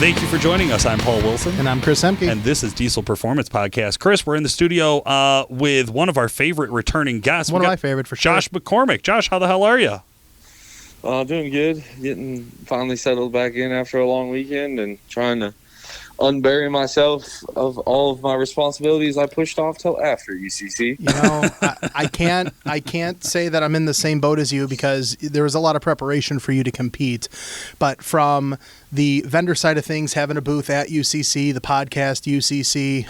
Thank you for joining us. I'm Paul Wilson. And I'm Chris Ehmke. And this is Diesel Performance Podcast. Chris, we're in the studio with one of our favorite returning guests. One of my favorite, for sure. Josh McCormack. Josh, how the hell are you? Doing good. Getting finally settled back in after a long weekend and trying to unbury myself of all of my responsibilities I pushed off till after UCC. You know, I can't say that I'm in the same boat as you because there was a lot of preparation for you to compete. But from the vendor side of things, having a booth at UCC, the podcast UCC,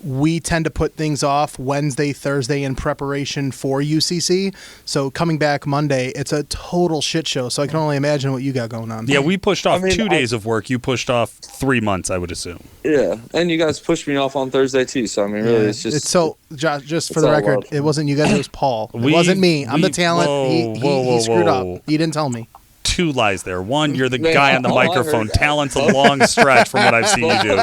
we tend to put things off Wednesday, Thursday in preparation for UCC. So coming back Monday, it's a total shit show. So I can only imagine what you got going on. Yeah, we pushed off 2 days of work. You pushed off 3 months, I would assume. Yeah, and you guys pushed me off on Thursday too. So I mean, really, it's just so. Josh, just for the record, it wasn't you guys. It was Paul. It wasn't me. I'm the talent. He screwed up. He didn't tell me. 2 lies there. 1, you're the guy on the microphone. Talent's a long stretch from what I've seen you do.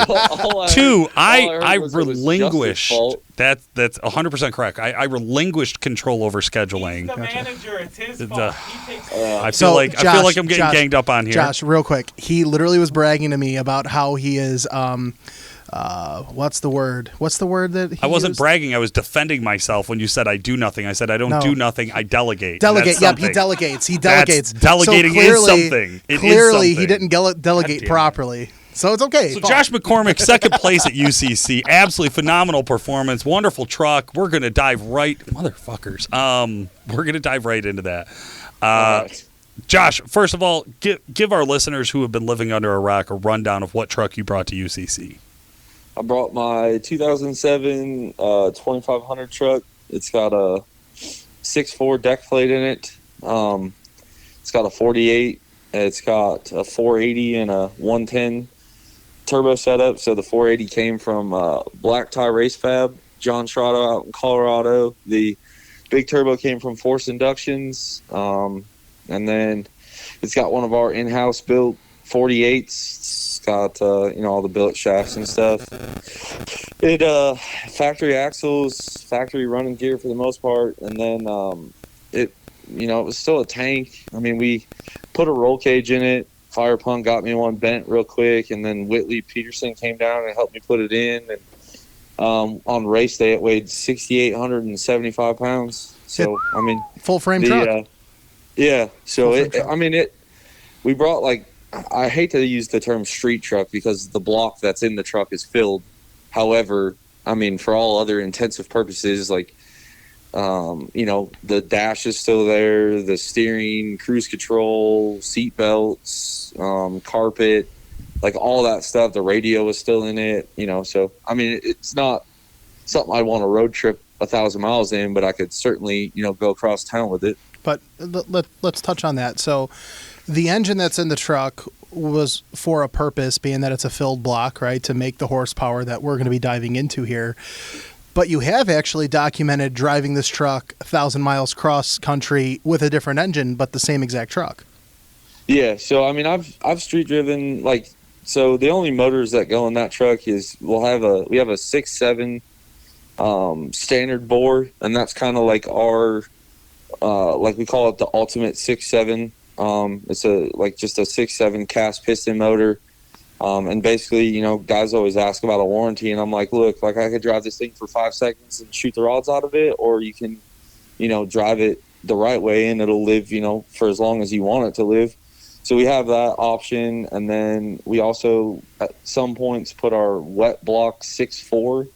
2, I relinquished. That's 100% correct. I relinquished control over scheduling. He's the manager. It's his fault. He takes I feel like I'm getting ganged up on here. Josh, real quick, he literally was bragging to me about how he is. What's the word? What's the word that he I wasn't used? bragging. I was defending myself when you said I do nothing. I said I don't do nothing. I delegate. Delegate. Yep, he delegates. He delegates. Delegating so clearly, is something. Clearly, he didn't delegate properly. So it's okay. So Josh McCormack, second place at UCC. Absolutely phenomenal performance. Wonderful truck. We're going to dive right, motherfuckers. We're going to dive right into that. Josh, first of all, give our listeners who have been living under a rock a rundown of what truck you brought to UCC. I brought my 2007 2500 truck. It's got a 6.4 deck plate in it. It's got a 48. It's got a 480 and a 110 turbo setup. So the 480 came from Black Tie Race Fab, John Schrato out in Colorado. The big turbo came from Force Inductions. And then it's got one of our in-house built 48s. Got all the billet shafts and stuff. It factory axles, factory running gear for the most part, and then it was still a tank. I mean, we put a roll cage in it. Fire Punk got me one bent real quick, and then Whitley Peterson came down and helped me put it in. And on race day, it weighed 6,875 pounds. So I mean, full frame truck. Yeah. So we brought I hate to use the term street truck because the block that's in the truck is filled. However, I mean, for all other intensive purposes, the dash is still there, the steering, cruise control, seat belts, carpet, all that stuff. The radio is still in it, so, I mean, it's not something I want to road trip 1,000 miles in, but I could certainly, go across town with it. But let's touch on that. So the engine that's in the truck was for a purpose, being that it's a filled block, right, to make the horsepower that we're going to be diving into here. But you have actually documented driving this truck 1,000 miles cross country with a different engine, but the same exact truck. Yeah. So, I mean, I've street driven, so the only motors that go in that truck is we have a 6.7 standard bore, and that's kind of like our, we call it the ultimate 6.7. It's just a 6.7 cast piston motor. And basically, guys always ask about a warranty, and I'm like, look, I could drive this thing for 5 seconds and shoot the rods out of it, or you can, drive it the right way and it'll live, for as long as you want it to live. So we have that option. And then we also at some points put our wet block 6.4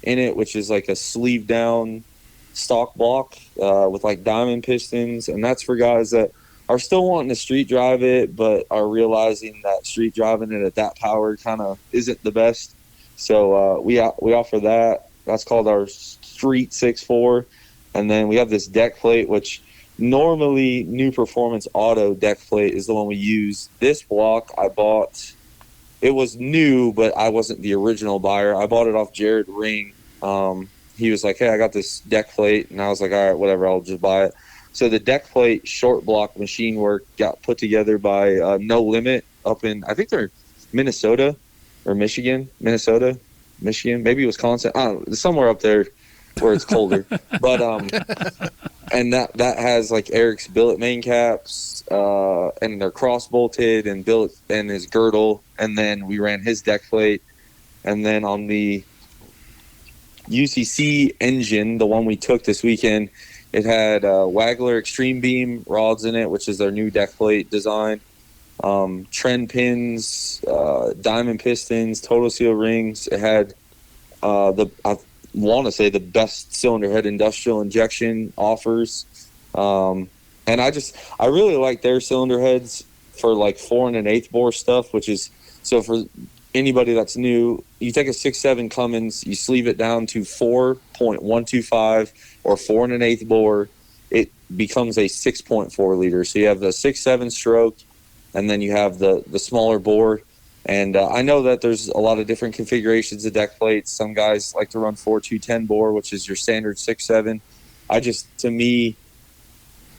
in it, which is like a sleeve down stock block, with diamond pistons. And that's for guys that are still wanting to street drive it, but are realizing that street driving it at that power kind of isn't the best. So we offer that. That's called our Street 6.4. And then we have this deck plate, which normally New Performance Auto deck plate is the one we use. This block I bought, it was new, but I wasn't the original buyer. I bought it off Jared Ring. He was like, hey, I got this deck plate. And I was like, all right, whatever, I'll just buy it. So the deck plate short block machine work got put together by No Limit up in, I think they're Minnesota or Michigan, maybe Wisconsin. I don't know, somewhere up there where it's colder. But and that has like Eric's billet main caps, and they're cross bolted and billet and his girdle, and then we ran his deck plate, and then on the UCC engine, the one we took this weekend, it had Waggler Extreme Beam rods in it, which is their new deck plate design. Trend pins, diamond pistons, total seal rings. It had I want to say the best cylinder head industrial injection offers. And I really like their cylinder heads for like 4 1/8 bore stuff, which is, so for anybody that's new, you take a 6.7 Cummins, you sleeve it down to 4.125 or 4 1/8 bore, it becomes a 6.4 liter. So you have the 6.7 stroke, and then you have the smaller bore. And I know that there's a lot of different configurations of deck plates. Some guys like to run 4.210 bore, which is your standard 6.7. To me,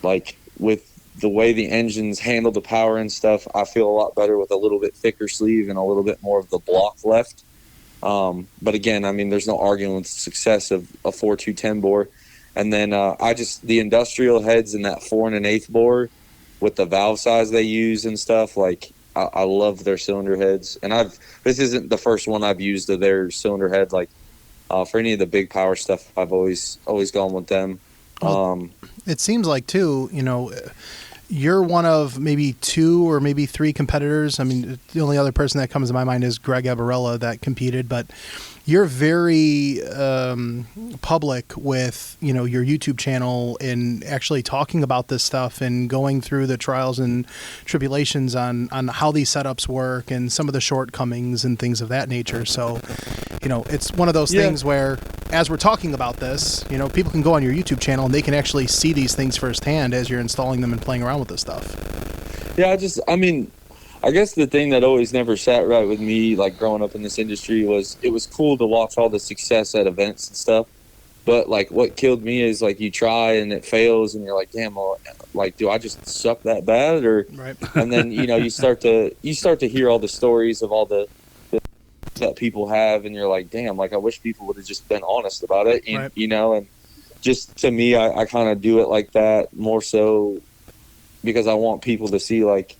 like with the way the engines handle the power and stuff, I feel a lot better with a little bit thicker sleeve and a little bit more of the block left. But again, I mean, there's no arguing with the success of a 4.210 bore. And then the industrial heads in that 4 1/8 bore with the valve size they use and stuff, like I love their cylinder heads. And this isn't the first one I've used of their cylinder head. Like for any of the big power stuff, I've always gone with them. It seems like too, you're one of maybe 2 or maybe 3 competitors. I mean, the only other person that comes to my mind is Greg Abarella that competed, but you're very public with, your YouTube channel and actually talking about this stuff and going through the trials and tribulations on how these setups work and some of the shortcomings and things of that nature. So, it's one of those things where, as we're talking about this, people can go on your YouTube channel and they can actually see these things firsthand as you're installing them and playing around with this stuff. Yeah, I guess the thing that always never sat right with me, like growing up in this industry, was it was cool to watch all the success at events and stuff. But like what killed me is like you try and it fails and you're like, damn, well, like, do I just suck that bad? Or, right. And then, you start to hear all the stories of all the that people have, and you're like, damn, like I wish people would have just been honest about it. And, right. And just to me, I kind of do it like that more so because I want people to see, like,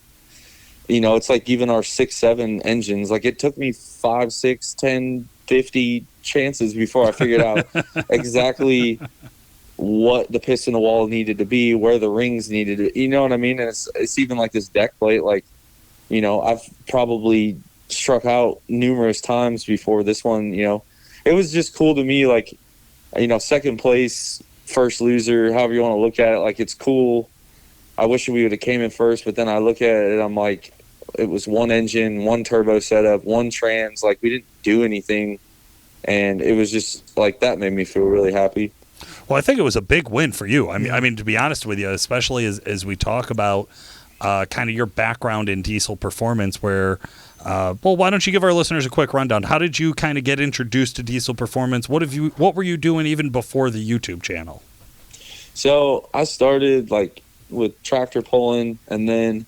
it's like even our 6.7 engines, like it took me 5, 6, 10, 50 chances before I figured out exactly what the piston wall needed to be, where the rings needed to, you know what I mean? And it's even like this deck plate, like, I've probably struck out numerous times before this one. It was just cool to me, like, second place, first loser, however you want to look at it, like it's cool. I wish we would have came in first, but then I look at it and I'm like, it was one engine, one turbo setup, one trans, like we didn't do anything. And it was just like, that made me feel really happy. Well, I think it was a big win for you. I mean, to be honest with you, especially as we talk about kind of your background in diesel performance, where, why don't you give our listeners a quick rundown? How did you kind of get introduced to diesel performance? What were you doing even before the YouTube channel? So I started like with tractor pulling, and then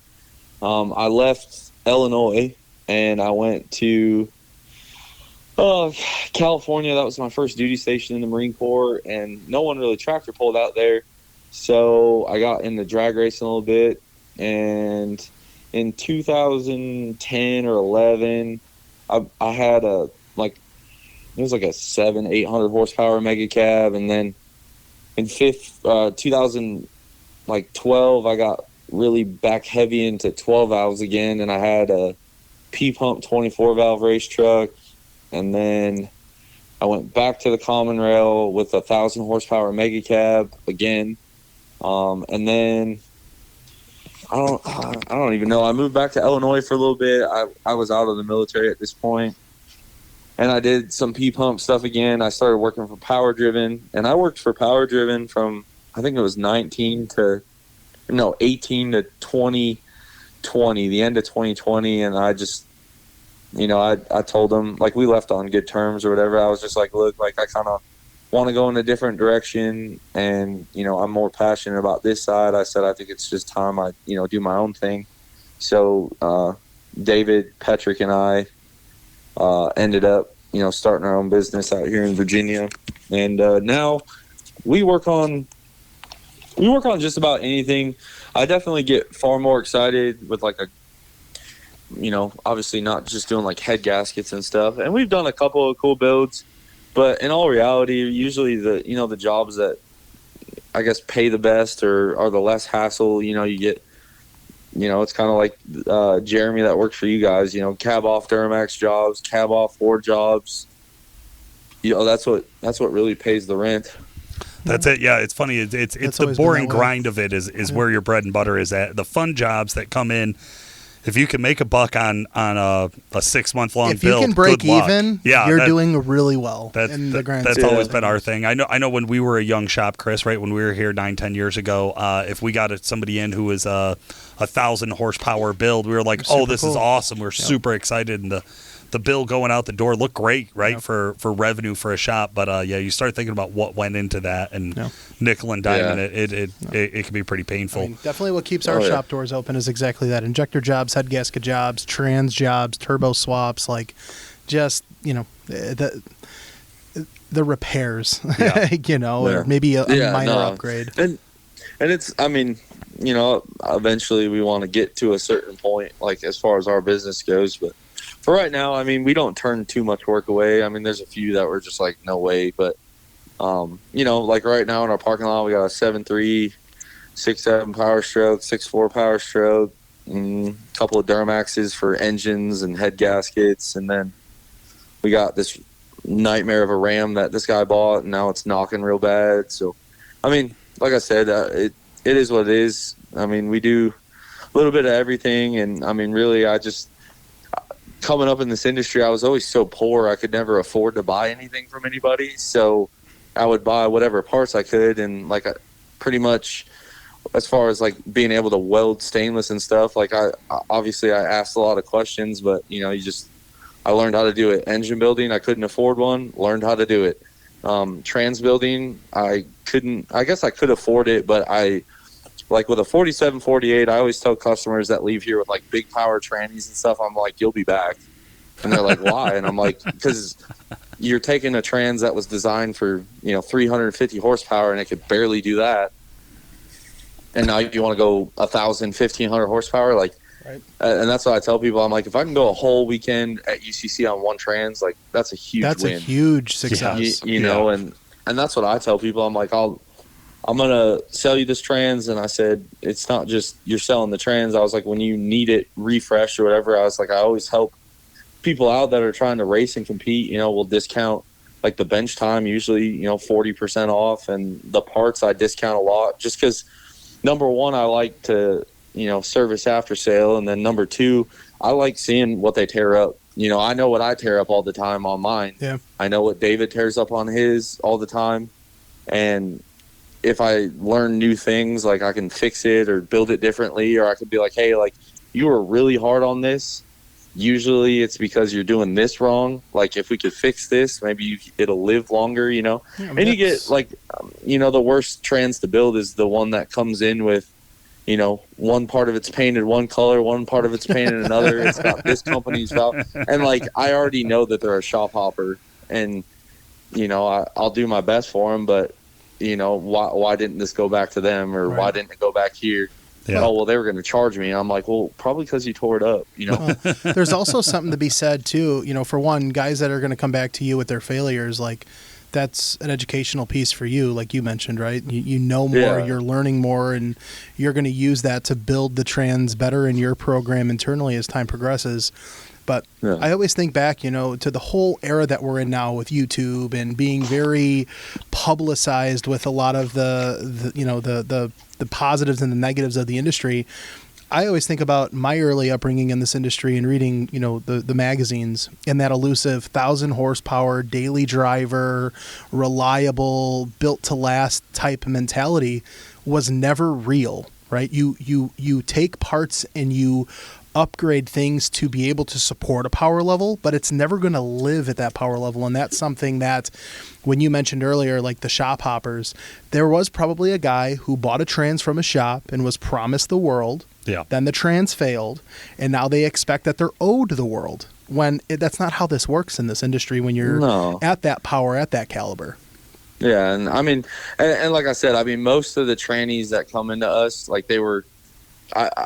I left Illinois and I went to California. That was my first duty station in the Marine Corps, and no one really tractor pulled out there. So I got into drag racing a little bit, and in 2010 or 11, I had it was like a 700-800 horsepower mega cab, and then in 2012, I got really back heavy into 12 valves again, and I had a P-pump 24 valve race truck, and then I went back to the common rail with a 1,000 horsepower mega cab again, and then I don't even know. I moved back to Illinois for a little bit. I was out of the military at this point, and I did some P-pump stuff again. I started working for Power Driven, and I worked for Power Driven from, I think it was 18 to 2020, the end of 2020. And I just, I told them, like, we left on good terms or whatever. I was just like, look, like, I kind of want to go in a different direction, and, I'm more passionate about this side. I said, I think it's just time I, do my own thing. So David, Patrick, and I ended up, starting our own business out here in Virginia. And now we work on We work on just about anything. I definitely get far more excited with like a, obviously not just doing like head gaskets and stuff. And we've done a couple of cool builds, but in all reality, usually the jobs that I guess pay the best or are the less hassle, you get, it's kind of like Jeremy that works for you guys, cab off Duramax jobs, cab off Ford jobs. That's what really pays the rent. That's it. Yeah, it's funny. It's the boring grind of it is where your bread and butter is at. The fun jobs that come in, if you can make a buck on a 6-month long build, if you can break even, you're doing really well. In the grand that's always been our thing. I know when we were a young shop, Chris, right when we were here 9-10 years ago, if we got somebody in who was a 1,000 horsepower build, we were like, oh, this is awesome. We're super excited, and the bill going out the door looked great, right, for revenue for a shop. But you start thinking about what went into that, and nickel and diamond, it can be pretty painful. I mean, definitely what keeps our shop doors open is exactly that: injector jobs, head gasket jobs, trans jobs, turbo swaps, like just the repairs, or maybe a minor upgrade. And it's, eventually we want to get to a certain point, like as far as our business goes, but for right now, we don't turn too much work away. There's a few that we're just like, no way. But, like right now in our parking lot, we got a 7.3, 6.7 Power Stroke, 6.4 Power Stroke, a couple of Duramaxes for engines and head gaskets. And then we got this nightmare of a Ram that this guy bought, and now it's knocking real bad. So, like I said, it is what it is. We do a little bit of everything. And, really, coming up in this industry, I was always so poor, I could never afford to buy anything from anybody. So I would buy whatever parts I could. And pretty much as far as like being able to weld stainless and stuff, like I asked a lot of questions, but I learned how to do it. Engine building, I couldn't afford one, learned how to do it. Trans building, I guess I could afford it, but like with a 4748, I always tell customers that leave here with like big power trannies and stuff, I'm like, you'll be back. And they're like, why? And I'm like, because you're taking a trans that was designed for 350 horsepower and it could barely do that, and now you want to go 1,000, 1,500 horsepower, like, right. And that's what I tell people. I'm like, if I can go a whole weekend at UCC on one trans, like that's a huge win. A huge success. And that's what I tell people. I'm like, I'm going to sell you this trans. And I said, it's not just you're selling the trans. I was like, when you need it refreshed or whatever, I was like, I always help people out that are trying to race and compete. We'll discount like the bench time, usually, 40% off. And the parts I discount a lot just because, number one, I like to, service after sale. And then number two, I like seeing what they tear up. I know what I tear up all the time on mine. Yeah. I know what David tears up on his all the time. And if I learn new things, like I can fix it or build it differently, or I could be like, hey, like you were really hard on this. Usually it's because you're doing this wrong. Like if we could fix this, maybe it'll live longer, Yeah, and you get like, the worst trans to build is the one that comes in with, one part of it's painted one color, one part of it's painted another. It's got this company's valve. And like, I already know that they're a shop hopper and, I'll do my best for them, but why didn't this go back to them, or why didn't it go back here? Yeah. Oh, well, they were going to charge me. I'm like, well, probably because you tore it up, There's also something to be said too, for one, guys that are going to come back to you with their failures, like that's an educational piece for you, like you mentioned, right? You know more, you're learning more, and you're going to use that to build the trans better in your program internally as time progresses. But I always think back, to the whole era that we're in now with YouTube and being very publicized with a lot of the positives and the negatives of the industry. I always think about my early upbringing in this industry and reading, the magazines, and that elusive 1,000 horsepower, daily driver, reliable, built to last type mentality was never real, right? You take parts and you upgrade things to be able to support a power level, but it's never going to live at that power level. And that's something that when you mentioned earlier, like the shop hoppers, there was probably a guy who bought a trans from a shop and was promised the world. Yeah. Then the trans failed, and now they expect that they're owed the world, when that's not how this works in this industry when you're at that power, at that caliber. Yeah, and I mean, and like I said, I mean, most of the trannies that come into us, like they were,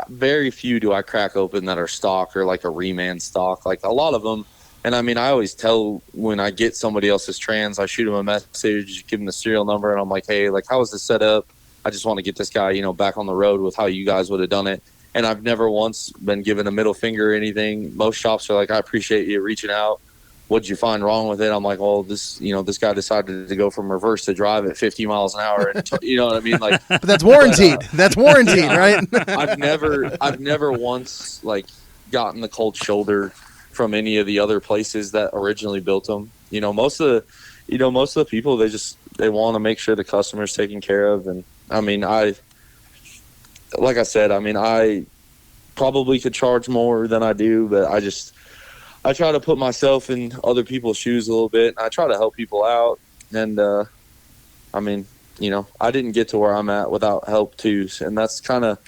very few do I crack open that are stock or like a reman stock. Like a lot of them, and I mean, I always tell when I get somebody else's trans, I shoot them a message, give them the serial number, and I'm like, hey, like how is this set up? I just want to get this guy, you know, back on the road with how you guys would have done it. And I've never once been given a middle finger or anything. Most shops are like, I appreciate you reaching out. What'd you find wrong with it? I'm like, well, this guy decided to go from reverse to drive at 50 miles an hour. And you know what I mean? Like, but that's warranted. That's warranted, right? I've never once like gotten the cold shoulder from any of the other places that originally built them. You know, most of the people, they want to make sure the customer's taken care of. And I mean, like I said, I mean, I probably could charge more than I do, but I try to put myself in other people's shoes a little bit. I try to help people out. And, I mean, you know, I didn't get to where I'm at without help too. And that's kind of,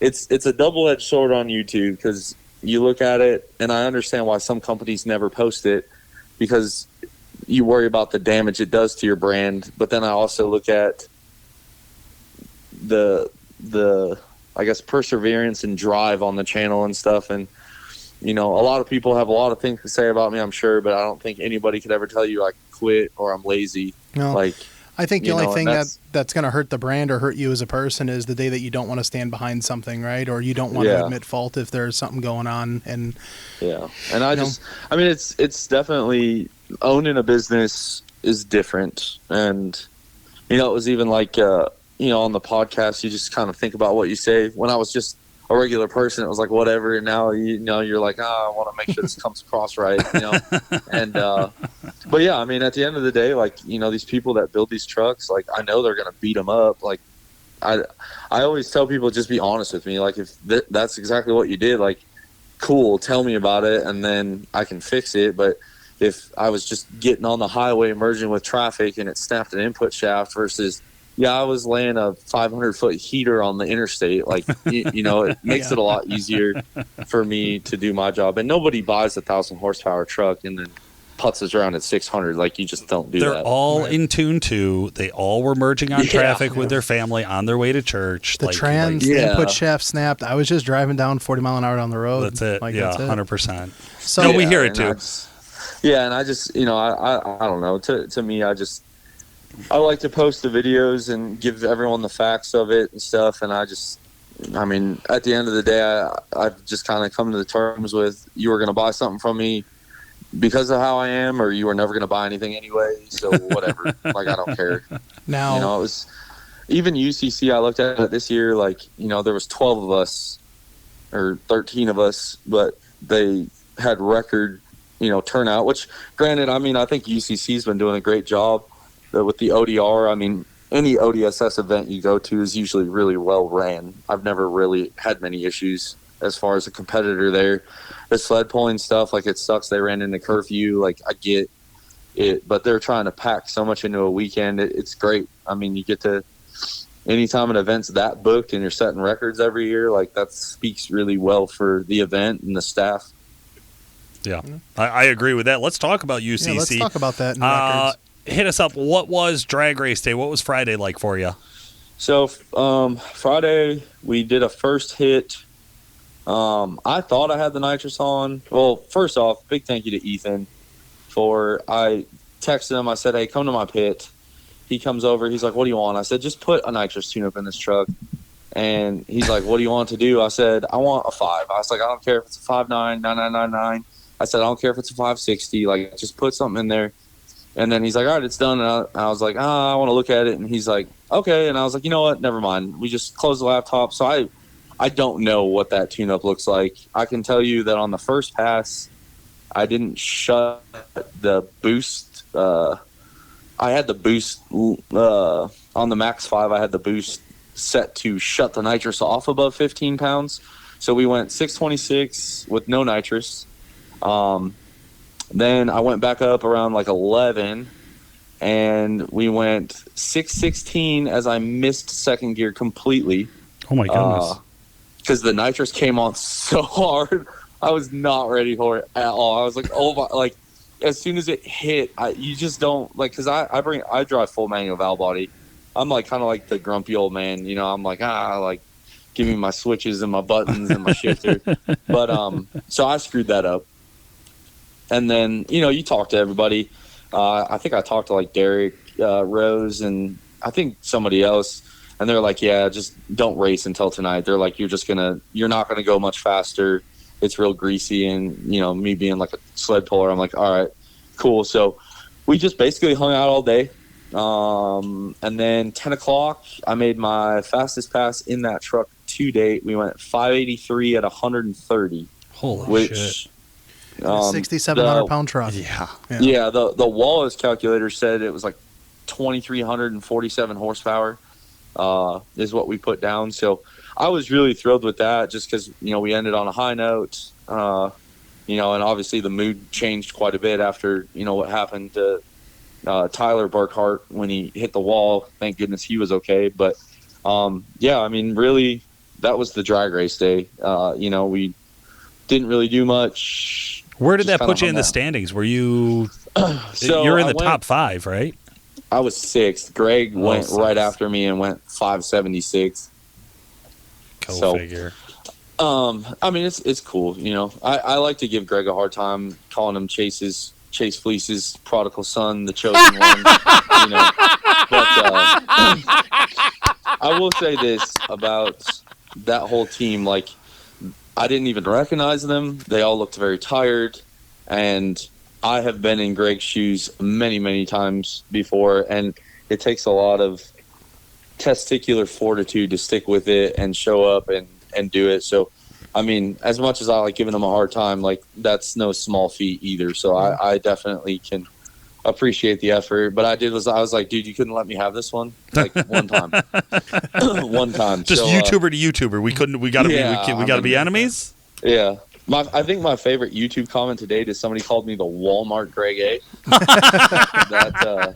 it's a double-edged sword on YouTube, because you look at it and I understand why some companies never post it, because you worry about the damage it does to your brand. But then I also look at the I guess perseverance and drive on the channel and stuff. And, you know, a lot of people have a lot of things to say about me, I'm sure, but I don't think anybody could ever tell you I quit or I'm lazy. No. Like, I think the only thing that's going to hurt the brand or hurt you as a person is the day that you don't want to stand behind something, right? Or you don't want to admit fault if there's something going on. And and I mean, it's definitely, owning a business is different. And, you know, it was even like, you know, on the podcast, you just kind of think about what you say. When I was just a regular person, it was like whatever, and now you know you're like, I want to make sure this comes across right, you know. And but yeah, I mean, at the end of the day, like, you know, these people that build these trucks, like, I know they're gonna beat them up. Like, I always tell people, just be honest with me. Like, if that's exactly what you did, like, cool, tell me about it, and then I can fix it. But if I was just getting on the highway merging with traffic and it snapped an input shaft versus, yeah, I was laying a 500-foot heater on the interstate. Like, you know, it makes it a lot easier for me to do my job. And nobody buys a 1,000-horsepower truck and then putzes around at 600. Like, you just don't do that. They're all in tune too. They all were merging on traffic with their family on their way to church. The input shaft snapped. I was just driving down 40 mile an hour down the road. That's it. Like, yeah, that's it. 100%. So no, we hear it too. And I just, you know, I don't know. To me, I like to post the videos and give everyone the facts of it and stuff. And I mean, at the end of the day, I've just kind of come to the terms with, you were going to buy something from me because of how I am, or you were never going to buy anything anyway. So whatever, like, I don't care. Now, you know, it was even UCC. I looked at it this year, like, you know, there was 12 of us or 13 of us, but they had record, you know, turnout, which granted, I mean, I think UCC's been doing a great job with the ODR. I mean, any ODSS event you go to is usually really well ran. I've never really had many issues as far as a competitor there. The sled pulling stuff, like, it sucks they ran into curfew. Like, I get it, but they're trying to pack so much into a weekend. It's great. I mean, you get to, anytime an event's that booked and you're setting records every year, like, that speaks really well for the event and the staff. Yeah, I agree with that. Let's talk about UCC. Yeah, let's talk about that in records. Hit us up. What was drag race day? What was Friday like for you? So Friday we did a first hit. I thought I had the nitrous on. Well, first off, big thank you to Ethan I texted him. I said, hey, come to my pit. He comes over. He's like, what do you want? I said, just put a nitrous tune-up in this truck. And he's like, what do you want to do? I said, I want a 5. I was like, I don't care if it's a 5.9, 9999. I said, I don't care if it's a 560. Like, just put something in there. And then he's like, all right, it's done. And I was like, I want to look at it. And he's like, okay. And I was like, you know what? Never mind. We just closed the laptop. So I don't know what that tune-up looks like. I can tell you that on the first pass, I didn't shut the boost. I had the boost on the Max 5. I had the boost set to shut the nitrous off above 15 pounds. So we went 626 with no nitrous. Then I went back up around like 11, and we went 616 as I missed second gear completely. Oh my goodness! Because the nitrous came on so hard, I was not ready for it at all. I was like, oh my! Like, as soon as it hit, you just don't like, because I drive full manual valve body. I'm like kind of like the grumpy old man, you know. I'm like like give me my switches and my buttons and my shifter. But so I screwed that up, and then you talk to everybody. I think I talked to like Derek Rose and I think somebody else, and they're like, yeah, just don't race until tonight. They're like, you're not gonna go much faster. It's real greasy, and me being like a sled puller, I'm like, all right, cool. So we just basically hung out all day, and then 10 o'clock I made my fastest pass in that truck to date. We went 583 at 130. Holy shit. 6,700 pound truck. Yeah. The Wallace calculator said it was like 2,347 horsepower is what we put down. So I was really thrilled with that, just because we ended on a high note. And obviously the mood changed quite a bit after what happened to Tyler Burkhart when he hit the wall. Thank goodness he was okay. But I mean, really, that was the drag race day. We didn't really do much. Where did that put you in the standings? Were you? You're in the top 5, right? I was 6th. Greg went right after me and went 576. Go figure. I mean, it's cool. I like to give Greg a hard time, calling him Chase Fleece's prodigal son, the chosen one. But I will say this about that whole team: like, I didn't even recognize them. They all looked very tired, and I have been in Greg's shoes many, many times before, and it takes a lot of testicular fortitude to stick with it and show up and do it. So, I mean, as much as I like giving them a hard time, like, that's no small feat either. So I definitely can appreciate the effort. But I was like, dude, you couldn't let me have this one, like, one time. One time. Just so, YouTuber to YouTuber. We gotta be enemies. Yeah. I think my favorite YouTube comment today is somebody called me the Walmart Greg A. That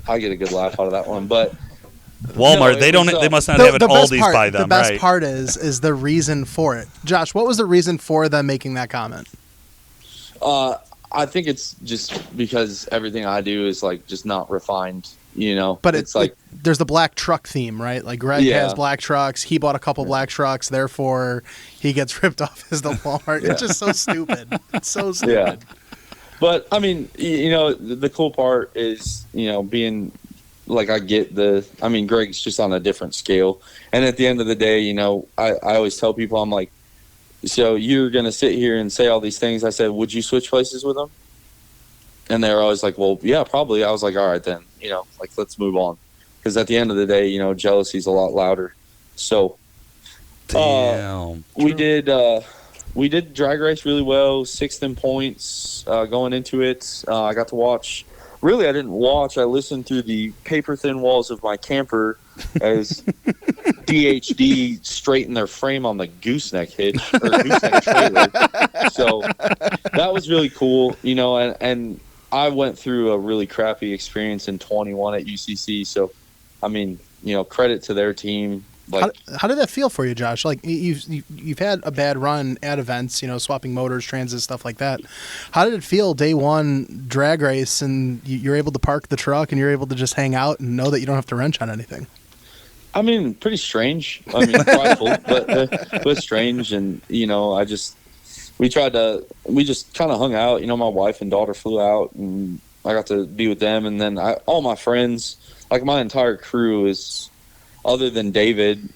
I get a good laugh out of that one. But Walmart, they must not have an Aldi's by them, right? The best right? part is the reason for it. Josh, what was the reason for them making that comment? I think it's just because everything I do is like just not refined, But it's like there's the black truck theme, right? Like Greg has black trucks. He bought a couple black trucks, therefore he gets ripped off as the Walmart. It's just so stupid. It's so stupid. Yeah. But I mean, the cool part is, being like, Greg's just on a different scale. And at the end of the day, I always tell people, I'm like, so you're going to sit here and say all these things. I said, would you switch places with them? And they're always like, well, yeah, probably. I was like, all right, then, let's move on. Because at the end of the day, jealousy's a lot louder. So we did drag race really well, 6th in points going into it. I got to watch. Really, I didn't watch. I listened through the paper-thin walls of my camper as DHD straightened their frame on the gooseneck hitch or gooseneck trailer. So that was really cool, and I went through a really crappy experience in 21 at UCC. So, I mean, credit to their team. Like, how did that feel for you, Josh? Like, you've had a bad run at events, swapping motors, transit, stuff like that. How did it feel day one drag race, and you're able to park the truck and you're able to just hang out and know that you don't have to wrench on anything? I mean, pretty strange. I mean, prideful, but strange. And we just kind of hung out. My wife and daughter flew out, and I got to be with them. And then all my friends, like my entire crew is. Other than David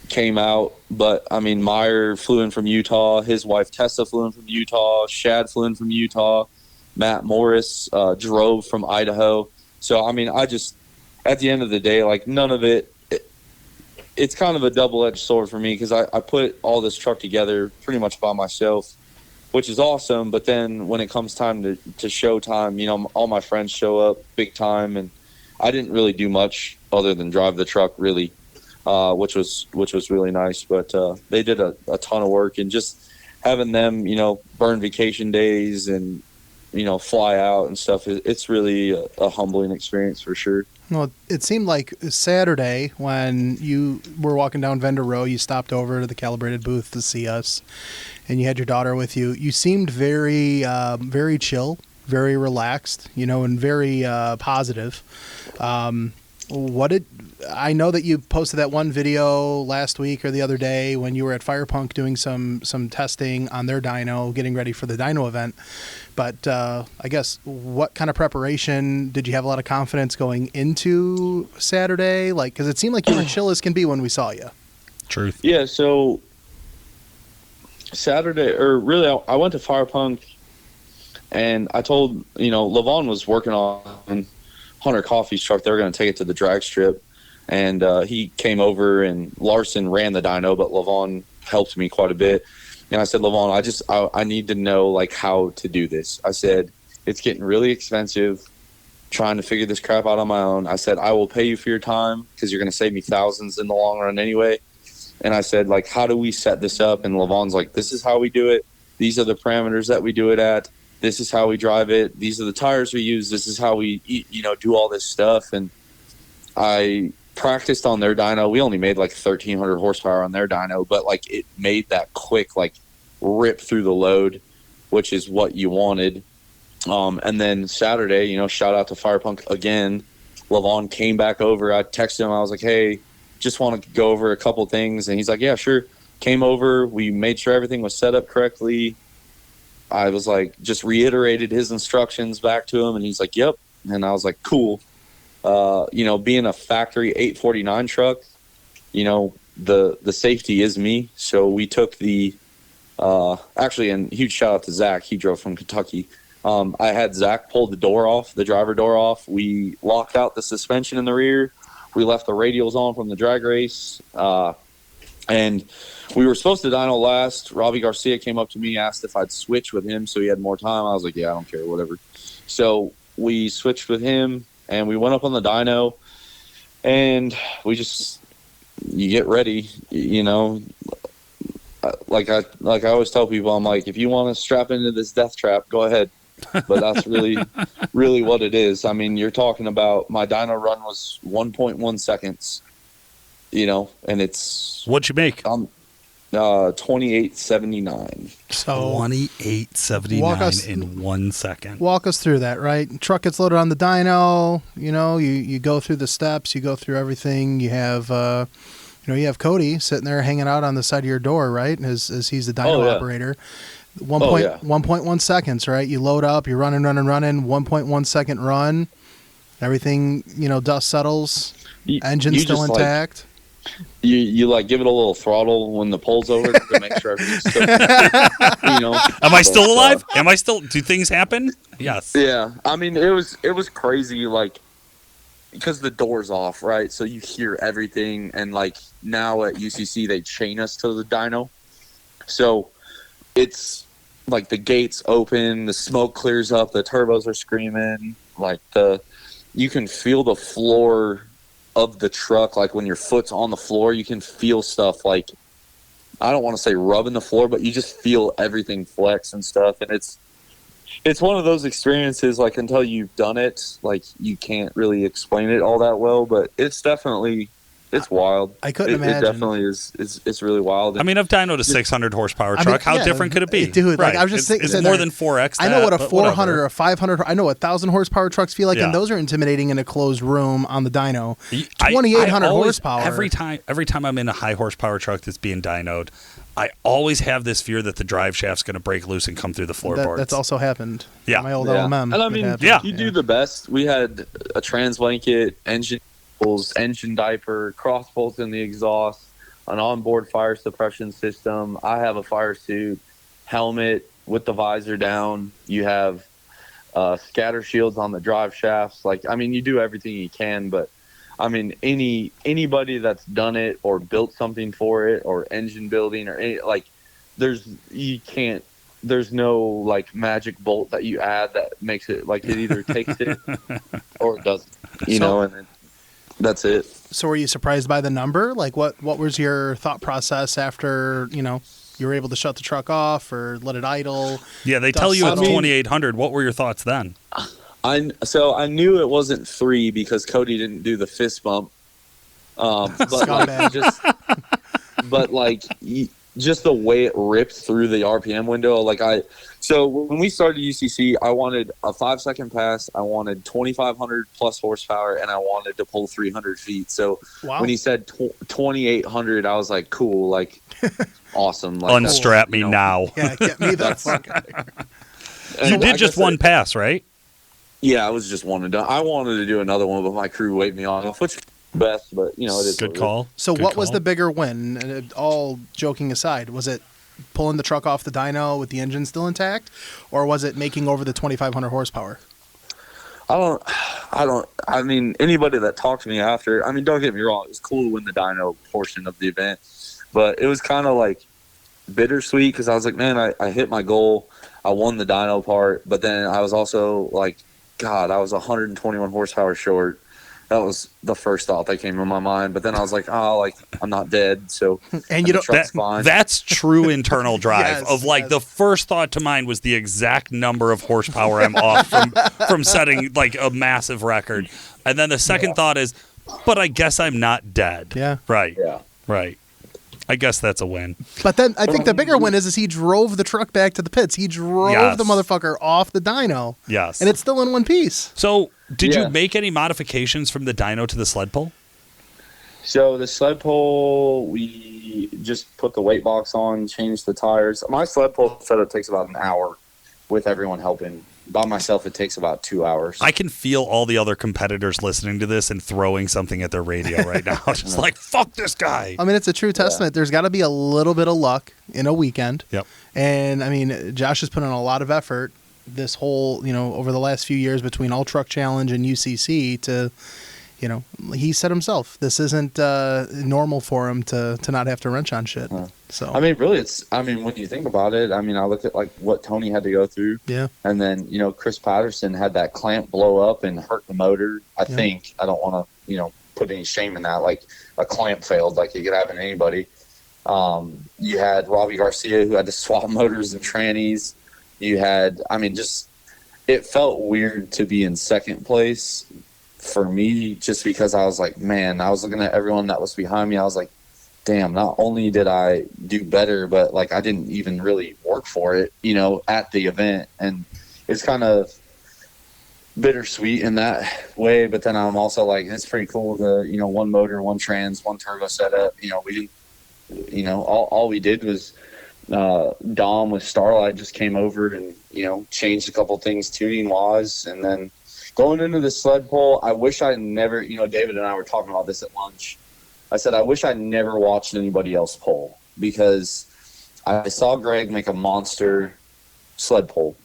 came out, but I mean, Meyer flew in from Utah. His wife Tessa flew in from Utah. Shad flew in from Utah. Matt Morris drove from Idaho. So, I mean, at the end of the day, like, none of it's kind of a double-edged sword for me, because I put all this truck together pretty much by myself, which is awesome. But then when it comes time to show time, all my friends show up big time, and I didn't really do much other than drive the truck, really, which was really nice. But they did a ton of work, and just having them, burn vacation days and, fly out and stuff, it's really a humbling experience for sure. Well, it seemed like Saturday when you were walking down Vendor Row, you stopped over to the Calibrated booth to see us, and you had your daughter with you. You seemed very, very chill, very relaxed, and very positive. I know that you posted that one video last week or the other day when you were at Firepunk doing some testing on their dyno, getting ready for the dyno event. But I guess what kind of preparation did you have? A lot of confidence going into Saturday, because it seemed like you were chill as can be when we saw you. Truth. Yeah. So Saturday, or really, I went to Firepunk, and I told Levon was working on Hunter Coffee's truck. They were going to take it to the drag strip. And he came over, and Larson ran the dyno, but Levon helped me quite a bit. And I said, Levon, I need to know how to do this. I said, it's getting really expensive trying to figure this crap out on my own. I said, I will pay you for your time because you're going to save me thousands in the long run anyway. And I said, how do we set this up? And Levon's like, this is how we do it. These are the parameters that we do it at. This is how we drive it. These are the tires we use. This is how we, do all this stuff. And I practiced on their dyno. We only made 1,300 horsepower on their dyno, but it made that quick rip through the load, which is what you wanted. And then Saturday, shout out to Firepunk again. Levon came back over. I texted him. I was like, hey, just want to go over a couple things. And he's like, yeah, sure. Came over. We made sure everything was set up correctly. I was just reiterated his instructions back to him, and he's like, yep. And I was like, cool. Being a factory 849 truck, the safety is me. So we took the, actually, and huge shout out to Zach. He drove from Kentucky. I had Zach pull the driver door off. We locked out the suspension in the rear. We left the radials on from the drag race. And we were supposed to dyno last. Robbie Garcia came up to me, asked if I'd switch with him so he had more time. I was like, yeah, I don't care, whatever. So we switched with him. And we went up on the dyno, and you get ready, Like I always tell people, I'm like, if you want to strap into this death trap, go ahead. But that's really, really what it is. I mean, you're talking about my dyno run was 1.1 seconds, and it's. What'd you make? 28.79. So 28.79 in 1 second. Walk us through that, right? Truck gets loaded on the dyno. You go through the steps. You go through everything. You have, you have Cody sitting there hanging out on the side of your door, right? As he's the dyno operator. 1.1 seconds, right? You load up. You're running. 1.1 second run. Everything, dust settles. Engine's still intact. You give it a little throttle when the pole's over to make sure everything's still, Am I still alive? Do things happen? Yes. Yeah. I mean, it was crazy, because the door's off, right? So you hear everything, and now at UCC they chain us to the dyno. So it's the gates open, the smoke clears up, the turbos are screaming, you can feel the floor of the truck, when your foot's on the floor, you can feel stuff I don't want to say rubbing the floor, but you just feel everything flex and stuff. And it's one of those experiences, until you've done it, you can't really explain it all that well, but it's wild. I couldn't imagine. It definitely is. It's really wild. I mean, I've dynoed a 600 horsepower truck. How different could it be? Dude, right. I was just thinking. It's more than 4X. I know what a 400 or a 500, I know what 1,000 horsepower trucks feel like, and those are intimidating in a closed room on the dyno. 2,800 horsepower. Every time I'm in a high horsepower truck that's being dynoed, I always have this fear that the drive shaft's going to break loose and come through the floorboards. That's also happened. Yeah. My old LMM. And I mean, you do the best. We had a trans blanket, engine diaper, cross bolts in the exhaust, an onboard fire suppression system. I have a fire suit, helmet with the visor down. You have scatter shields on the drive shafts. You do everything you can, but anybody that's done it or built something for it or engine building or there's no magic bolt that you add that makes it it either takes it or it doesn't, and that's it. So were you surprised by the number? What was your thought process after, you were able to shut the truck off or let it idle? Yeah, they tell you it's 2,800. What were your thoughts then? So I knew it wasn't 3 because Cody didn't do the fist bump. But like just the way it ripped through the RPM window. So when we started UCC, I wanted a 5-second pass. I wanted 2,500 plus horsepower, and I wanted to pull 300 feet. So when he said 2,800, I was like, cool, like awesome. Like, unstrap me now. Yeah, get me the fuck. You did just one pass, right? Yeah, I was just one and done. I wanted to do another one, but my crew waved me off, which best, but it is good call. So what was the bigger win? And all joking aside, was it pulling the truck off the dyno with the engine still intact, or was it making over the 2,500 horsepower? I mean, anybody that talked to me after, I mean, don't get me wrong, it was cool to win the dyno portion of the event, but it was kind of like bittersweet because I was like, man, I hit my goal. I won the dyno part, but then I was also like, God, I was 121 horsepower short. That was the first thought that came in my mind. But then I was like, I'm not dead. So, and you don't, fine. That's true internal drive Yes, the first thought to mind was the exact number of horsepower I'm off from setting like a massive record. And then the second thought is, but I guess I'm not dead. Yeah. Right. Yeah. Right. I guess that's a win. But then I think the bigger win is he drove the truck back to the pits. He drove the motherfucker off the dyno. Yes. And it's still in one piece. So did you make any modifications from the dyno to the sled pull? So the sled pull, we just put the weight box on, changed the tires. My sled pull setup takes about an hour with everyone helping. By myself, it takes about 2 hours. I can feel all the other competitors listening to this and throwing something at their radio right now. Just like, fuck this guy. I mean, it's a true testament. There's got to be a little bit of luck in a weekend. Yep. And, I mean, Josh has put in a lot of effort this whole, over the last few years between All Truck Challenge and UCC to, he said himself, this isn't normal for him to not have to wrench on shit. So I mean, really, when you think about it, I mean, I look at like what Tony had to go through. Yeah. And then, Chris Patterson had that clamp blow up and hurt the motor. I think, I don't want to, put any shame in that. Like a clamp failed, like it could happen to anybody. You had Robbie Garcia who had to swap motors and trannies. You had, it felt weird to be in second place for me just because I was like, man, I was looking at everyone that was behind me. I was like, damn, not only did I do better, but like I didn't even really work for it, at the event. And it's kind of bittersweet in that way. But then I'm also like, it's pretty cool to, one motor, one trans, one turbo setup. We didn't, all we did was Dom with Starlight just came over and, changed a couple things tuning wise. And then going into the sled pull, I wish I never, David and I were talking about this at lunch. I said, I wish I never watched anybody else pull because I saw Greg make a monster sled pull.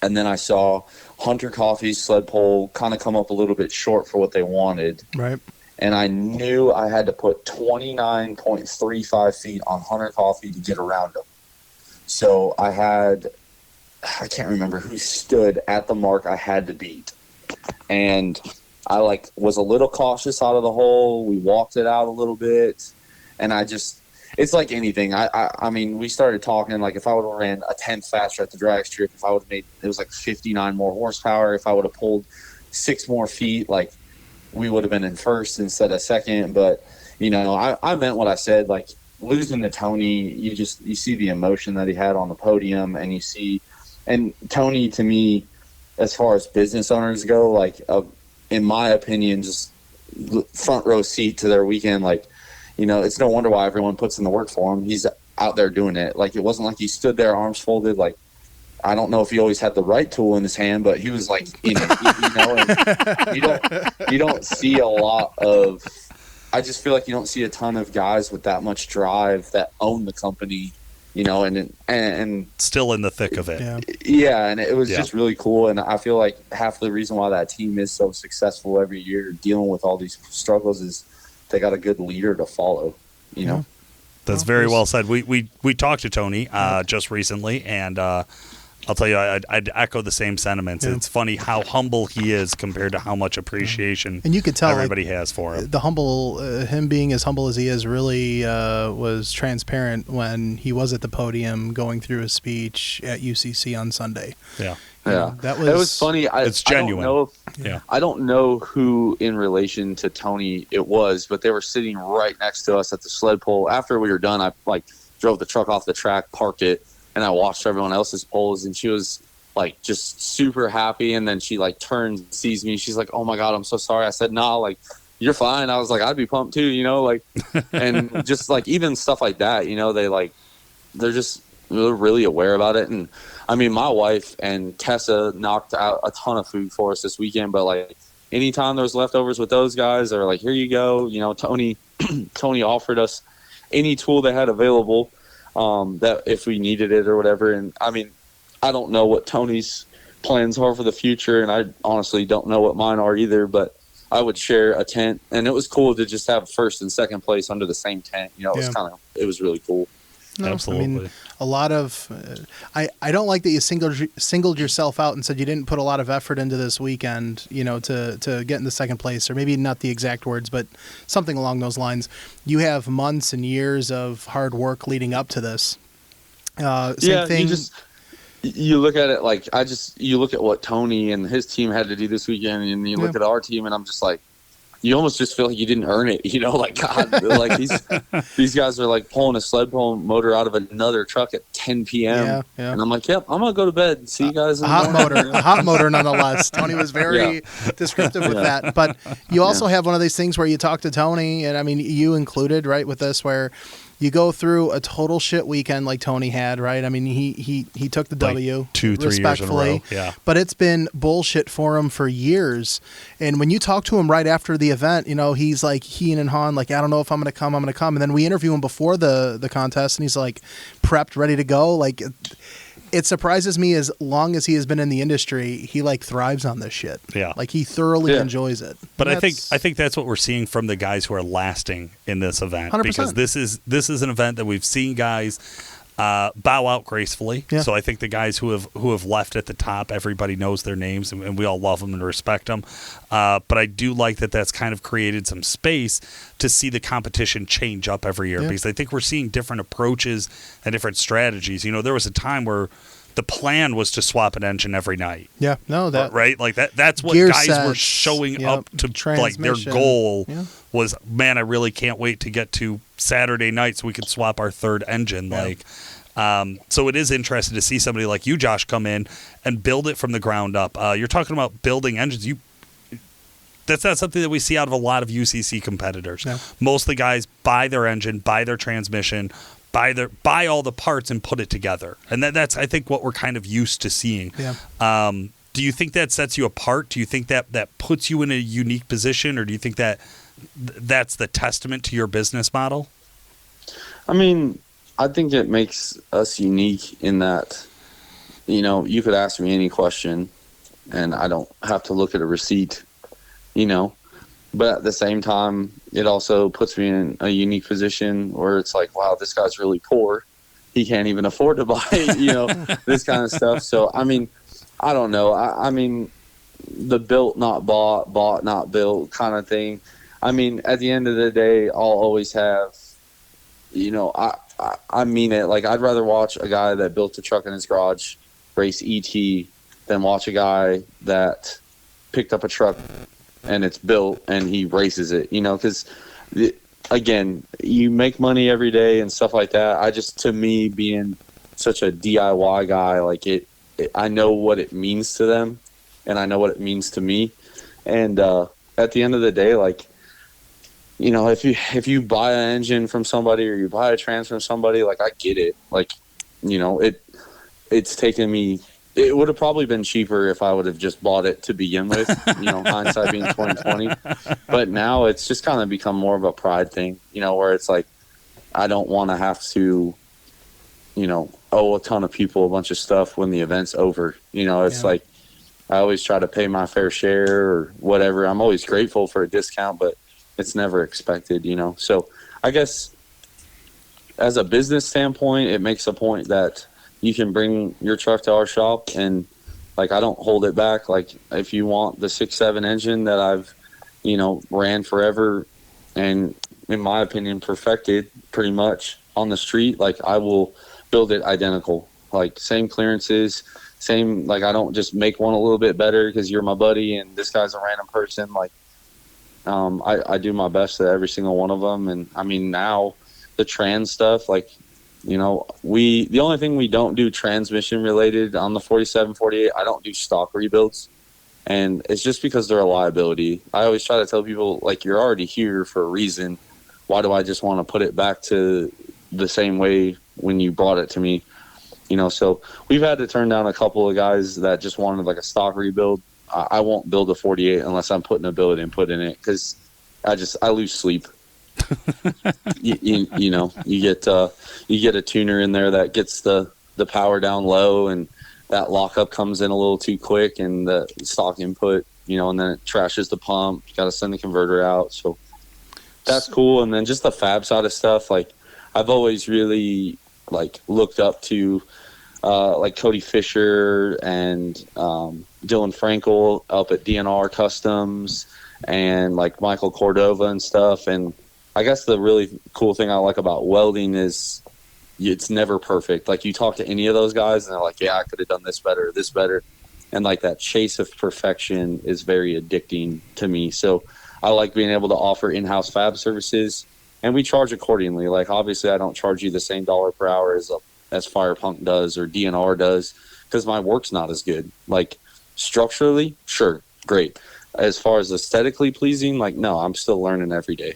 And then I saw Hunter Coffee's sled pull kind of come up a little bit short for what they wanted. Right. And I knew I had to put 29.35 feet on Hunter Coffee to get around him. So I can't remember who stood at the mark I had to beat. And I was a little cautious out of the hole. We walked it out a little bit, and it's like anything. I mean, we started talking like if I would have ran a 10th faster at the drag strip, if I would have made it was like 59 more horsepower, if I would have pulled 6 more feet, like we would have been in first instead of second. But I meant what I said. Like losing to Tony, you see the emotion that he had on the podium, and Tony to me, as far as business owners go, like in my opinion, just front row seat to their weekend. Like, it's no wonder why everyone puts in the work for him. He's out there doing it. Like, it wasn't like he stood there, arms folded. Like, I don't know if he always had the right tool in his hand, but he was like, and you don't see a lot of, I just feel like you don't see a ton of guys with that much drive that own the company, and still in the thick of it. Yeah, and it was just really cool. And I feel like half the reason why that team is so successful every year dealing with all these struggles is they got a good leader to follow, That's very well said. We talked to Tony just recently, and I'll tell you, I'd echo the same sentiments. Yeah. It's funny how humble he is compared to how much appreciation and you could tell everybody has for him. Him being as humble as he is really was transparent when he was at the podium going through his speech at UCC on Sunday. Yeah. Yeah, that it was funny. It's genuine. I don't know who in relation to Tony it was, but they were sitting right next to us at the sled pull. After we were done, I like drove the truck off the track, parked it, and I watched everyone else's pulls, and she was like just super happy. And then she like turns, sees me, she's like, "Oh my God, I'm so sorry." I said, "Nah, like you're fine." I was like, "I'd be pumped too," like, and just like even stuff like that, they're really aware about it. And I mean, my wife and Tessa knocked out a ton of food for us this weekend, but like anytime there was leftovers with those guys, they're like, "Here you go." Tony offered us any tool they had available, that if we needed it or whatever. And I mean, I don't know what Tony's plans are for the future, and I honestly don't know what mine are either, but I would share a tent, and it was cool to just have first and second place under the same tent. It was really cool. No, Absolutely. I mean, a lot of I don't like that you singled yourself out and said you didn't put a lot of effort into this weekend, to get in the second place, or maybe not the exact words, but something along those lines. You have months and years of hard work leading up to this. Same thing. You look at it like you look at what Tony and his team had to do this weekend, and you look at our team, and I'm just like, you almost just feel like you didn't earn it, like, God, like these guys are like pulling a sled pull motor out of another truck at 10 p.m. Yeah. And I'm like, yep, I'm going to go to bed. See you guys in the morning. A hot motor nonetheless. Tony was very descriptive with that. But you also have one of these things where you talk to Tony, and I mean, you included, right, with this, where you go through a total shit weekend like Tony had, right? I mean, he took the W 2-3 respectfully, years in a row. Yeah. But it's been bullshit for him for years. And when you talk to him right after the event, he's like heeing and hawing, like, I don't know if I'm going to come. And then we interview him before the contest, and he's like prepped, ready to go. Like, it surprises me, as long as he has been in the industry, he like thrives on this shit. Yeah. Like, he thoroughly enjoys it. But I think that's what we're seeing from the guys who are lasting in this event. 100%. Because this is an event that we've seen guys bow out gracefully. Yeah. So I think the guys who have left at the top, everybody knows their names, and we all love them and respect them. But I do like that that's kind of created some space to see the competition change up every year, because I think we're seeing different approaches and different strategies. There was a time where the plan was to swap an engine every night. Yeah, no, that right, like that's what gear guys sets, were showing up to. Like, their goal was, man, I really can't wait to get to Saturday night so we can swap our third engine. So it is interesting to see somebody like you, Josh, come in and build it from the ground up. You're talking about building engines. That's not something that we see out of a lot of UCC competitors. No. Most of the guys buy their engine, buy their transmission, buy all the parts and put it together. And that's, I think, what we're kind of used to seeing. Yeah. Do you think that sets you apart? Do you think that puts you in a unique position, or do you think that that's the testament to your business model? I mean, I think it makes us unique in that, you could ask me any question and I don't have to look at a receipt, but at the same time, it also puts me in a unique position where it's like, wow, this guy's really poor. He can't even afford to buy, this kind of stuff. So, I mean, I don't know. I mean, the built, not bought, bought, not built kind of thing. I mean, at the end of the day, I'll always have, I mean it. Like, I'd rather watch a guy that built a truck in his garage race ET than watch a guy that picked up a truck and it's built and he races it, because again, you make money every day and stuff like that. To me, being such a DIY guy, like I know what it means to them and I know what it means to me. And at the end of the day, like, if you buy an engine from somebody or you buy a trans from somebody, like, I get it. Like, it's taken me. It would have probably been cheaper if I would have just bought it to begin with. Hindsight being 2020. But now it's just kind of become more of a pride thing. Where it's like, I don't want to have to, owe a ton of people a bunch of stuff when the event's over. It's like, I always try to pay my fair share or whatever. I'm always grateful for a discount, but it's never expected, So I guess as a business standpoint, it makes a point that you can bring your truck to our shop and, like, I don't hold it back. Like, if you want the 6.7 engine that I've, ran forever and, in my opinion, perfected pretty much on the street, like, I will build it identical, like, same clearances, Same, like, I don't just make one a little bit better because you're my buddy and this guy's a random person. Like, I do my best at every single one of them. And I mean, now the trans stuff, like, you know, the only thing we don't do transmission related on the 47, 48, I don't do stock rebuilds. And it's just because they're a liability. I always try to tell people, like, you're already here for a reason. Why do I just want to put it back to the same way when you brought it to me? You know, so we've had to turn down a couple of guys that just wanted like a stock rebuild. I won't build a 48 unless I'm putting a billet input in it because I lose sleep. you know, you get a tuner in there that gets the power down low, and that lockup comes in a little too quick, and the stock input, you know, and then it trashes the pump. You got to send the converter out. So that's cool. And then just the fab side of stuff, like I've always really like looked up to like Cody Fisher and Dylan Frankel up at DNR Customs, and like Michael Cordova and stuff. And I guess the really cool thing I like about welding is it's never perfect. Like, you talk to any of those guys and they're like, yeah, I could have done this better. And like that chase of perfection is very addicting to me. So I like being able to offer in-house fab services, and we charge accordingly. Like, obviously I don't charge you the same dollar per hour as Fire Punk does or DNR does, because my work's not as good. Like, structurally, sure, great. As far as aesthetically pleasing, like, no, I'm still learning every day.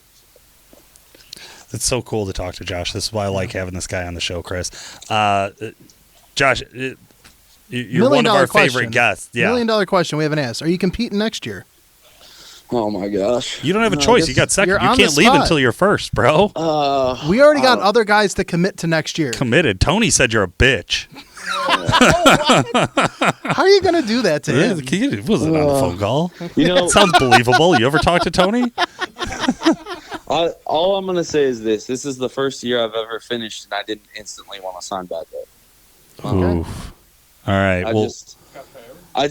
It's so cool to talk to Josh. This is why I like having this guy on the show, Chris. Josh, you're one of our favorite guests. Yeah. $1 million question we haven't asked. Are you competing next year? Oh my gosh. You don't have a choice. You got second. You can't leave until you're first, bro. We already got other guys to commit to next year. Committed. Tony said you're a bitch. How are you going to do that to him? It wasn't on a phone call. You know, it sounds believable. You ever talk to Tony? All I'm going to say is this. This is the first year I've ever finished, and I didn't instantly want to sign back up. Okay. Oof. All right. I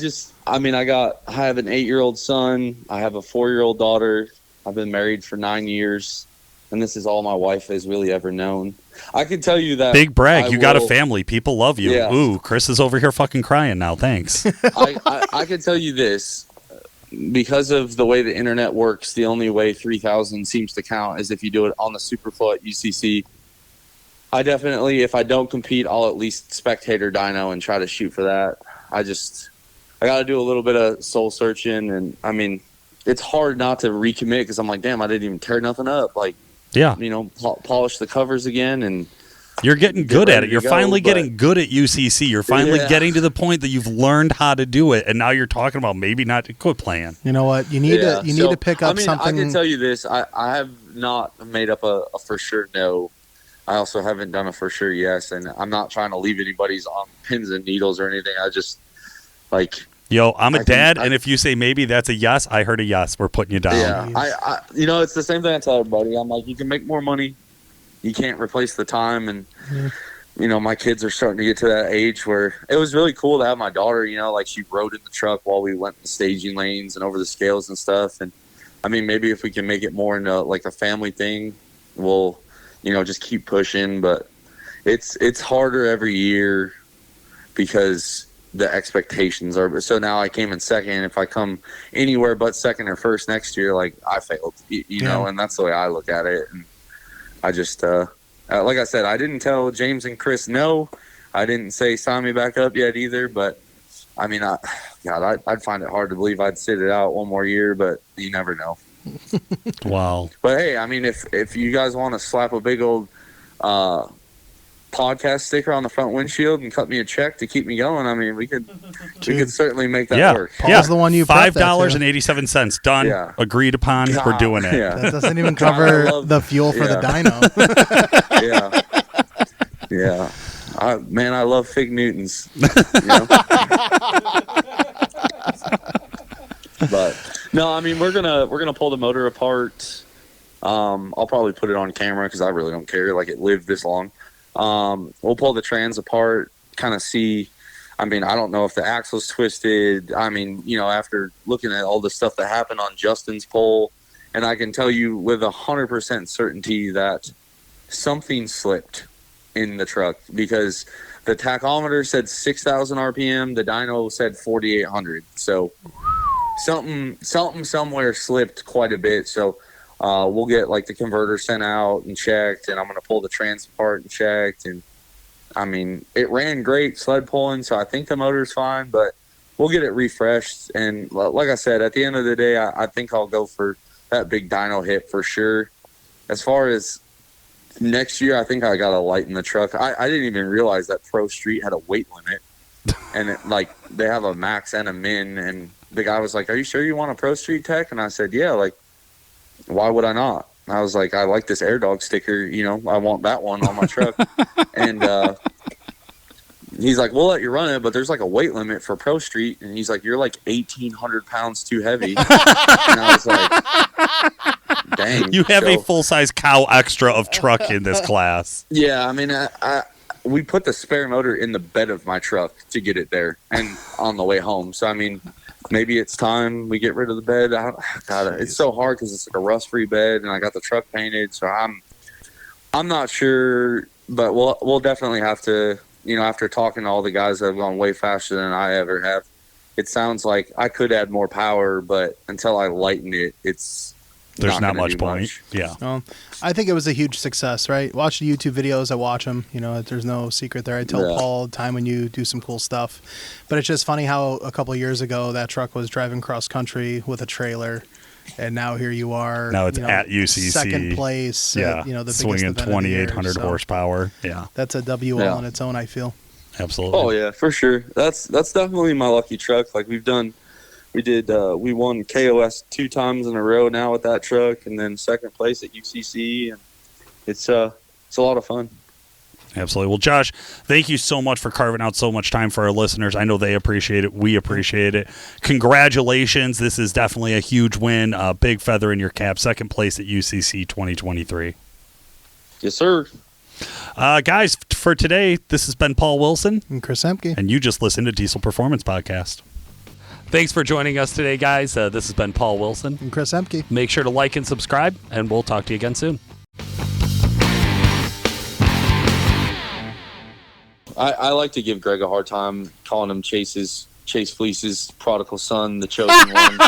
have an 8-year-old son. I have a 4-year-old daughter. I've been married for 9 years, and this is all my wife has really ever known. I can tell you that. Big brag. You got a family. People love you. Yeah. Ooh, Chris is over here fucking crying now. Thanks. I can tell you this. Because of the way the internet works, the only way 3,000 seems to count is if you do it on the Superflow at UCC. I definitely, if I don't compete, I'll at least spectator dyno and try to shoot for that. I got to do a little bit of soul searching, and I mean, it's hard not to recommit because I'm like, damn, I didn't even tear nothing up. Like, yeah, you know, polish the covers again, and you're getting good at it. You're finally getting good at UCC. You're finally getting to the point that you've learned how to do it, and now you're talking about maybe not to quit playing. You know what? You need to pick up something. I can tell you this. I have not made up a for sure no. I also haven't done a for sure yes, and I'm not trying to leave anybody's on pins and needles or anything. I just like. Yo, I'm a dad, and if you say maybe that's a yes, I heard a yes. We're putting you down. Yeah, I you know, it's the same thing I tell everybody. I'm like, you can make more money. You can't replace the time, and you know, my kids are starting to get to that age where it was really cool to have my daughter, you know, like she rode in the truck while we went in the staging lanes and over the scales and stuff. And I mean, maybe if we can make it more into like a family thing, we'll, you know, just keep pushing. But it's harder every year because the expectations are. So now I came in second. If I come anywhere but second or first next year, like I failed, you know, and that's the way I look at it. And I just, like I said, I didn't tell James and Chris no. I didn't say sign me back up yet either. But I mean, I'd find it hard to believe I'd sit it out one more year, but you never know. Wow. But hey, I mean, if you guys want to slap a big old podcast sticker on the front windshield and cut me a check to keep me going, I mean, we could certainly make that work. Paul's the one you $5.87 done. Yeah. Agreed upon. God, we're doing it. Yeah. That doesn't even cover the fuel for the dyno. Yeah. I love Fig Newtons. You know? But no, I mean, we're gonna pull the motor apart. I'll probably put it on camera because I really don't care. Like, it lived this long. We'll pull the trans apart, kind of see. I mean, I don't know if the axle's twisted. I mean, you know, after looking at all the stuff that happened on Justin's pole, and I can tell you with 100% certainty that something slipped. in the truck because the tachometer said 6,000 RPM. The dyno said 4,800. So something somewhere slipped quite a bit. So we'll get like the converter sent out and checked, and I'm going to pull the trans apart and checked. And I mean, it ran great sled pulling, so I think the motor's fine, but we'll get it refreshed. And like I said, at the end of the day, I think I'll go for that big dyno hit for sure. As far as next year, I think I got to lighten the truck. I didn't even realize that Pro Street had a weight limit, and they have a max and a min. And the guy was like, "Are you sure you want a Pro Street tech?" And I said, "Yeah, like, why would I not?" I was like, "I like this Air Dog sticker, I want that one on my truck." And he's like, "We'll let you run it, but there's like a weight limit for Pro Street." And he's like, "You're like 1,800 pounds too heavy." And I was like, "Dang." You have a full-size cow extra of truck in this class. Yeah, I mean, we put the spare motor in the bed of my truck to get it there and on the way home. So, I mean, maybe it's time we get rid of the bed. It's so hard because it's like a rust-free bed, and I got the truck painted. So I'm not sure, but we'll definitely have to. After talking to all the guys that have gone way faster than I ever have, it sounds like I could add more power, but until I lighten it, there's not much point. Yeah. Well, I think it was a huge success, right? Watch the YouTube videos. I watch them. There's no secret there. I tell Paul all the time when you do some cool stuff. But it's just funny how a couple of years ago that truck was driving cross country with a trailer, and now here you are. Now it's at UCC, second place. Yeah, the biggest swinging event of the year, 2,800 horsepower. Yeah, that's a W all on its own, I feel. Absolutely. Oh yeah, for sure. That's definitely my lucky truck. Like we won KOS 2 times in a row now with that truck, and then second place at UCC, and it's a lot of fun. Absolutely. Well, Josh, thank you so much for carving out so much time for our listeners. I know they appreciate it. We appreciate it. Congratulations. This is definitely a huge win. A big feather in your cap. Second place at UCC 2023. Yes, sir. Guys, for today, this has been Paul Wilson. And Chris Ehmke. And you just listened to Diesel Performance Podcast. Thanks for joining us today, guys. This has been Paul Wilson. And Chris Ehmke. Make sure to like and subscribe, and we'll talk to you again soon. I like to give Greg a hard time calling him Chase Fleece's prodigal son, the chosen one.